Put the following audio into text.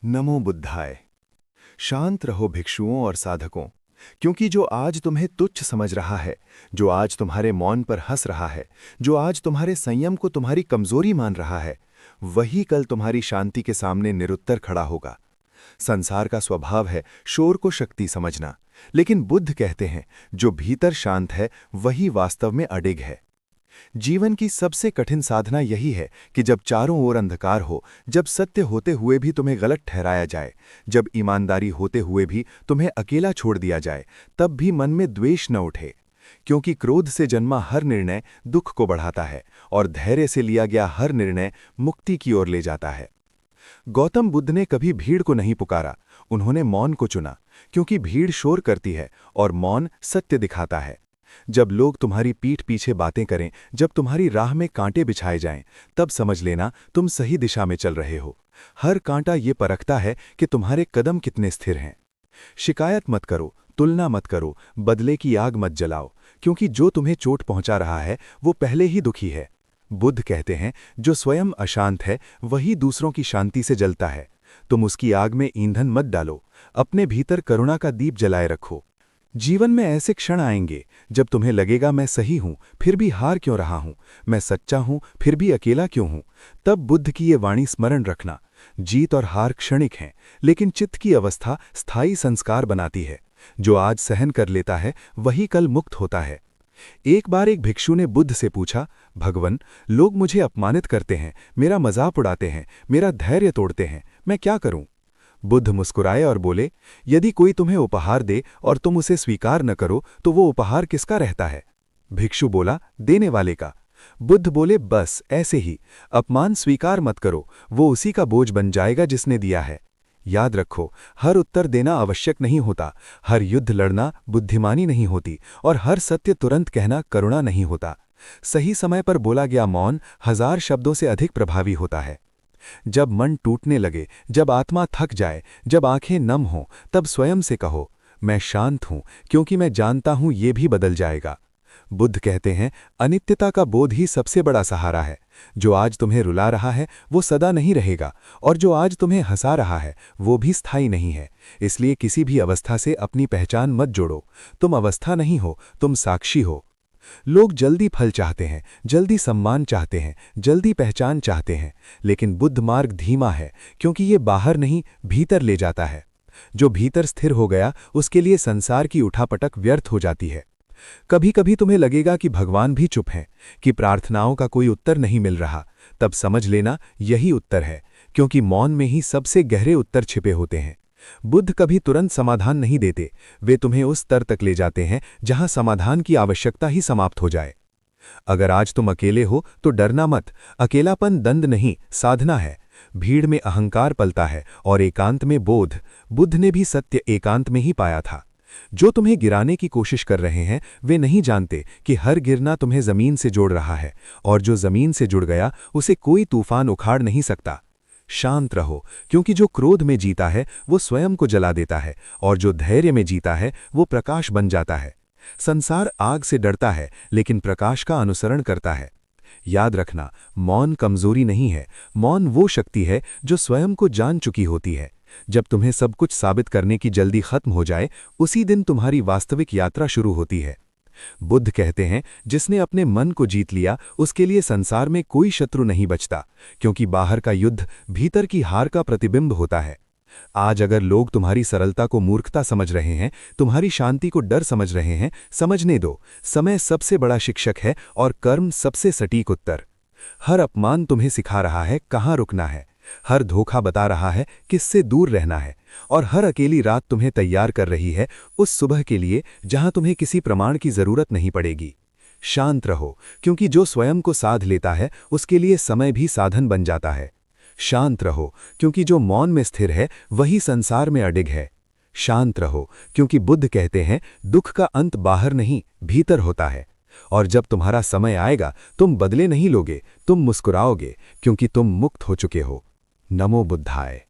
नमो बुद्धाय। शांत रहो भिक्षुओं और साधकों, क्योंकि जो आज तुम्हें तुच्छ समझ रहा है, जो आज तुम्हारे मौन पर हंस रहा है, जो आज तुम्हारे संयम को तुम्हारी कमजोरी मान रहा है, वही कल तुम्हारी शांति के सामने निरुत्तर खड़ा होगा। संसार का स्वभाव है शोर को शक्ति समझना, लेकिन बुद्ध कहते हैं जो भीतर शांत है वही वास्तव में अडिग है। जीवन की सबसे कठिन साधना यही है कि जब चारों ओर अंधकार हो, जब सत्य होते हुए भी तुम्हें गलत ठहराया जाए, जब ईमानदारी होते हुए भी तुम्हें अकेला छोड़ दिया जाए, तब भी मन में द्वेष न उठे। क्योंकि क्रोध से जन्मा हर निर्णय दुख को बढ़ाता है और धैर्य से लिया गया हर निर्णय मुक्ति की ओर ले जाता है। गौतम बुद्ध ने कभी भीड़ को नहीं पुकारा, उन्होंने मौन को चुना, क्योंकि भीड़ शोर करती है और मौन सत्य दिखाता है। जब लोग तुम्हारी पीठ पीछे बातें करें, जब तुम्हारी राह में कांटे बिछाए जाएं, तब समझ लेना तुम सही दिशा में चल रहे हो। हर कांटा ये परखता है कि तुम्हारे कदम कितने स्थिर हैं। शिकायत मत करो, तुलना मत करो, बदले की आग मत जलाओ, क्योंकि जो तुम्हें चोट पहुंचा रहा है वो पहले ही दुखी है। बुद्ध कहते हैं जो स्वयं अशांत है वही दूसरों की शांति से जलता है। तुम उसकी आग में ईंधन मत डालो, अपने भीतर करुणा का दीप जलाए रखो। जीवन में ऐसे क्षण आएंगे जब तुम्हें लगेगा मैं सही हूं फिर भी हार क्यों रहा हूं, मैं सच्चा हूं फिर भी अकेला क्यों हूं। तब बुद्ध की ये वाणी स्मरण रखना, जीत और हार क्षणिक हैं, लेकिन चित्त की अवस्था स्थायी संस्कार बनाती है। जो आज सहन कर लेता है वही कल मुक्त होता है। एक बार एक भिक्षु ने बुद्ध से पूछा, भगवन, लोग मुझे अपमानित करते हैं, मेरा मजाक उड़ाते हैं, मेरा धैर्य तोड़ते हैं, मैं क्या करूं? बुद्ध मुस्कुराए और बोले, यदि कोई तुम्हें उपहार दे और तुम उसे स्वीकार न करो तो वो उपहार किसका रहता है? भिक्षु बोला, देने वाले का। बुद्ध बोले, बस ऐसे ही अपमान स्वीकार मत करो, वो उसी का बोझ बन जाएगा जिसने दिया है। याद रखो, हर उत्तर देना आवश्यक नहीं होता, हर युद्ध लड़ना बुद्धिमानी नहीं होती और हर सत्य तुरंत कहना करुणा नहीं होता। सही समय पर बोला गया मौन 1000 शब्दों से अधिक प्रभावी होता है। जब मन टूटने लगे, जब आत्मा थक जाए, जब आंखें नम हों, तब स्वयं से कहो, मैं शांत हूं क्योंकि मैं जानता हूं ये भी बदल जाएगा। बुद्ध कहते हैं अनित्यता का बोध ही सबसे बड़ा सहारा है। जो आज तुम्हें रुला रहा है वो सदा नहीं रहेगा, और जो आज तुम्हें हंसा रहा है वो भी स्थायी नहीं है। इसलिए किसी भी अवस्था से अपनी पहचान मत जोड़ो। तुम अवस्था नहीं हो, तुम साक्षी हो। लोग जल्दी फल चाहते हैं, जल्दी सम्मान चाहते हैं, जल्दी पहचान चाहते हैं, लेकिन बुद्ध मार्ग धीमा है क्योंकि ये बाहर नहीं भीतर ले जाता है। जो भीतर स्थिर हो गया उसके लिए संसार की उठापटक व्यर्थ हो जाती है। कभी कभी तुम्हें लगेगा कि भगवान भी चुप हैं, कि प्रार्थनाओं का कोई उत्तर नहीं मिल रहा, तब समझ लेना यही उत्तर है, क्योंकि मौन में ही सबसे गहरे उत्तर छिपे होते हैं। बुद्ध कभी तुरंत समाधान नहीं देते, वे तुम्हें उस स्तर तक ले जाते हैं जहां समाधान की आवश्यकता ही समाप्त हो जाए। अगर आज तुम अकेले हो तो डरना मत, अकेलापन दंड नहीं साधना है। भीड़ में अहंकार पलता है और एकांत में बोध। बुद्ध ने भी सत्य एकांत में ही पाया था। जो तुम्हें गिराने की कोशिश कर रहे हैं वे नहीं जानते कि हर गिरना तुम्हें जमीन से जोड़ रहा है, और जो जमीन से जुड़ गया उसे कोई तूफान उखाड़ नहीं सकता। शांत रहो, क्योंकि जो क्रोध में जीता है वो स्वयं को जला देता है, और जो धैर्य में जीता है वो प्रकाश बन जाता है। संसार आग से डरता है लेकिन प्रकाश का अनुसरण करता है। याद रखना, मौन कमजोरी नहीं है, मौन वो शक्ति है जो स्वयं को जान चुकी होती है। जब तुम्हें सब कुछ साबित करने की जल्दी खत्म हो जाए, उसी दिन तुम्हारी वास्तविक यात्रा शुरू होती है। बुद्ध कहते हैं जिसने अपने मन को जीत लिया उसके लिए संसार में कोई शत्रु नहीं बचता, क्योंकि बाहर का युद्ध भीतर की हार का प्रतिबिंब होता है। आज अगर लोग तुम्हारी सरलता को मूर्खता समझ रहे हैं, तुम्हारी शांति को डर समझ रहे हैं, समझने दो, समय सबसे बड़ा शिक्षक है और कर्म सबसे सटीक उत्तर। हर अपमान तुम्हें सिखा रहा है कहाँ रुकना है, हर धोखा बता रहा है किससे दूर रहना है, और हर अकेली रात तुम्हें तैयार कर रही है उस सुबह के लिए जहां तुम्हें किसी प्रमाण की जरूरत नहीं पड़ेगी। शांत रहो, क्योंकि जो स्वयं को साध लेता है उसके लिए समय भी साधन बन जाता है। शांत रहो, क्योंकि जो मौन में स्थिर है वही संसार में अडिग है। शांत रहो, क्योंकि बुद्ध कहते हैं दुख का अंत बाहर नहीं भीतर होता है। और जब तुम्हारा समय आएगा तुम बदले नहीं लोगे, तुम मुस्कुराओगे, क्योंकि तुम मुक्त हो चुके हो। नमो बुद्धाय।